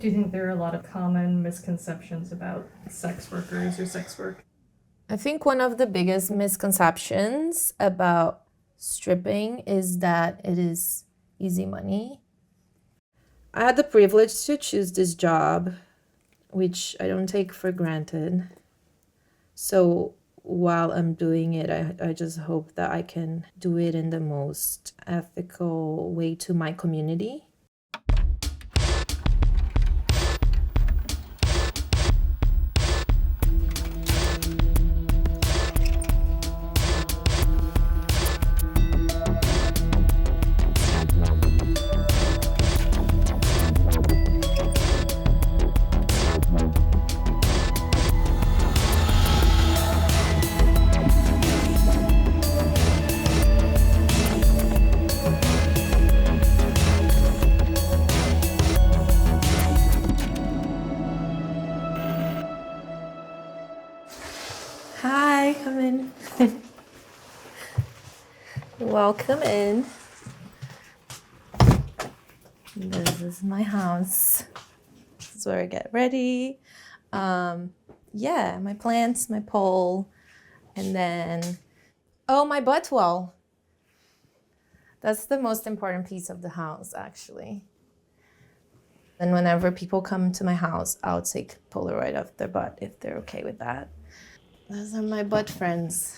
Do you think there are a lot of common misconceptions about sex workers or sex work? I think one of the biggest misconceptions about stripping is that it is easy money. I had the privilege to choose this job, which I don't take for granted. So while I'm doing it, I just hope that I can do it in the most ethical way to my community. Hi, come in. Welcome in. This is my house. This is where I get ready. My plants, my pole, and then, my butt wall. That's the most important piece of the house, actually. And whenever people come to my house, I'll take Polaroid of their butt if they're okay with that. Those are my butt friends.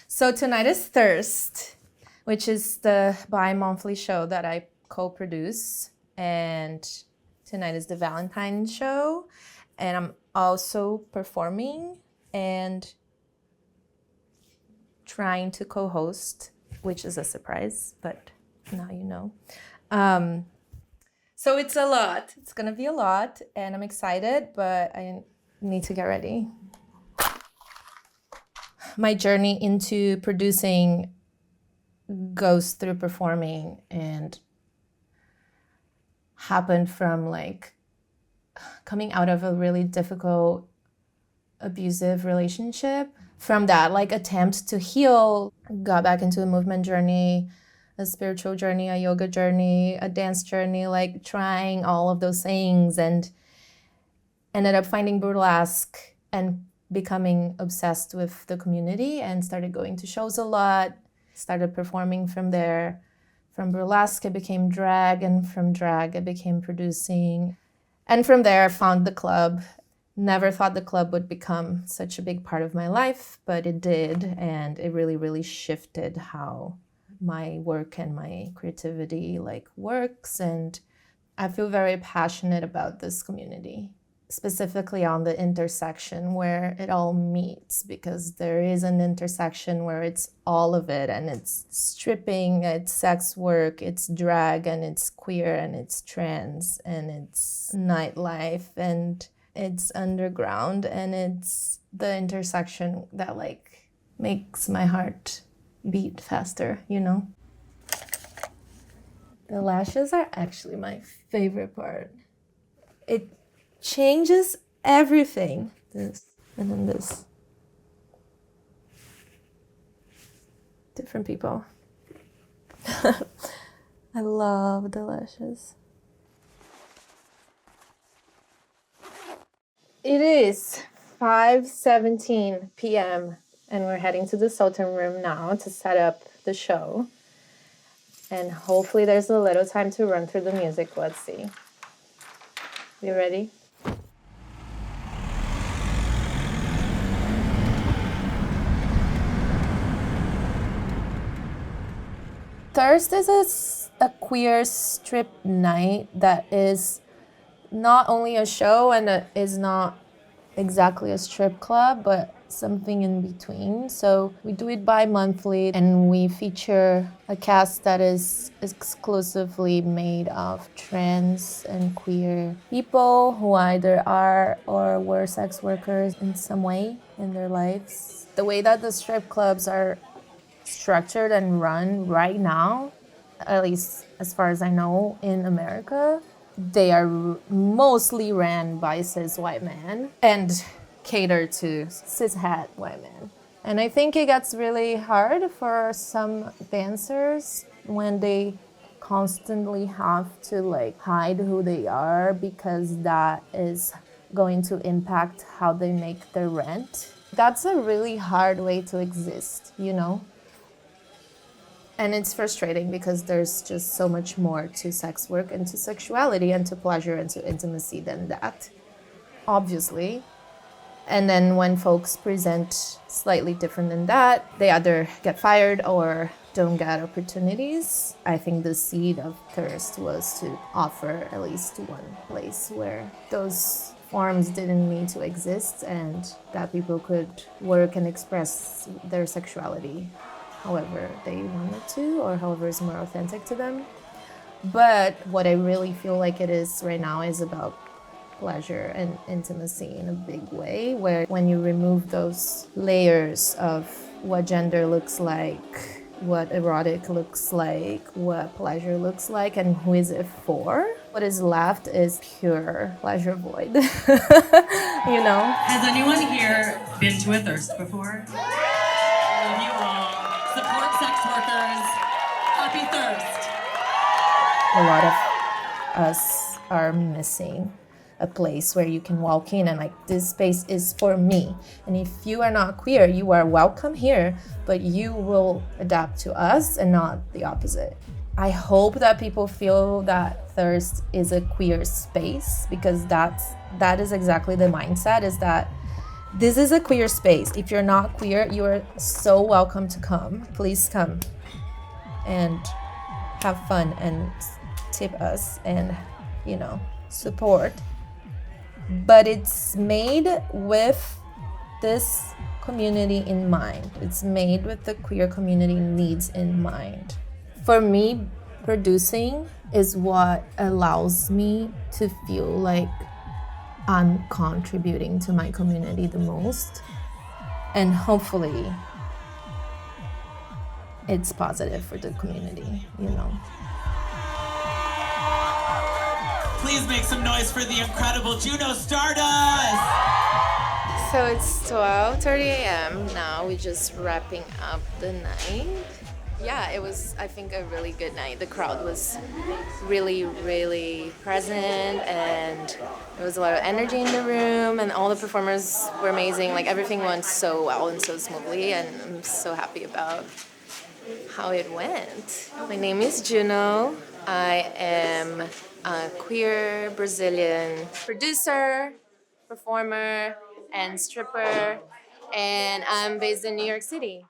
So tonight is Thirst, which is the bi-monthly show that I co-produce. And tonight is the Valentine's show. And I'm also performing and trying to co-host, which is a surprise, but now you know. So it's a lot. It's gonna be a lot, and I'm excited, but I need to get ready. My journey into producing goes through performing and happened from coming out of a really difficult, abusive relationship. From that attempt to heal, got back into a movement journey, a spiritual journey, a yoga journey, a dance journey, trying all of those things, and ended up finding burlesque and becoming obsessed with the community and started going to shows a lot, started performing from there. From burlesque, it became drag, and from drag, it became producing. And from there, I found the club. Never thought the club would become such a big part of my life, but it did, and it really, really shifted how my work and my creativity works. And I feel very passionate about this community, specifically on the intersection where it all meets, because there is an intersection where it's all of it, and it's stripping, it's sex work, it's drag, and it's queer, and it's trans, and it's nightlife, and it's underground, and it's the intersection that makes my heart beat faster, The lashes are actually my favorite part. It changes everything. This and then this. Different people. I love the lashes. It is 5:17 p.m. and we're heading to the Sultan room now to set up the show. And hopefully there's a little time to run through the music. Let's see. You ready? Thursday is a queer strip night that is not only a show and it is not exactly a strip club, but something in between. So we do it bi-monthly, and we feature a cast that is exclusively made of trans and queer people who either are or were sex workers in some way in their lives. The way that the strip clubs are structured and run right now, at least as far as I know in America, they are mostly ran by cis white men and cater to cis-het white men. And I think it gets really hard for some dancers when they constantly have to like hide who they are because that is going to impact how they make their rent. That's a really hard way to exist, you know? And it's frustrating because there's just so much more to sex work and to sexuality and to pleasure and to intimacy than that, obviously. And then when folks present slightly different than that, they either get fired or don't get opportunities. I think the seed of Thirst was to offer at least one place where those forms didn't need to exist and that people could work and express their sexuality however they wanted to or however is more authentic to them. But what I really feel like it is right now is about pleasure and intimacy in a big way, where when you remove those layers of what gender looks like, what erotic looks like, what pleasure looks like, and who is it for, what is left is pure pleasure void. You know? Has anyone here been to a thirst before? Love you all. Support sex workers. Happy thirst. A lot of us are missing a place where you can walk in and like, this space is for me. And if you are not queer, you are welcome here, but you will adapt to us and not the opposite. I hope that people feel that Thirst is a queer space, because that is exactly the mindset, is that this is a queer space. If you're not queer, you are so welcome to come. Please come and have fun and tip us and, you know, support. But it's made with this community in mind. It's made with the queer community needs in mind. For me, producing is what allows me to feel like I'm contributing to my community the most. And hopefully it's positive for the community, you know. Please make some noise for the incredible Juno Stardust! So it's 12:30 a.m. now. We're just wrapping up the night. Yeah, it was, I think, a really good night. The crowd was really, really present, and there was a lot of energy in the room, and all the performers were amazing. Like, everything went so well and so smoothly, and I'm so happy about how it went. My name is Juno. I am a queer Brazilian producer, performer, and stripper, and I'm based in New York City.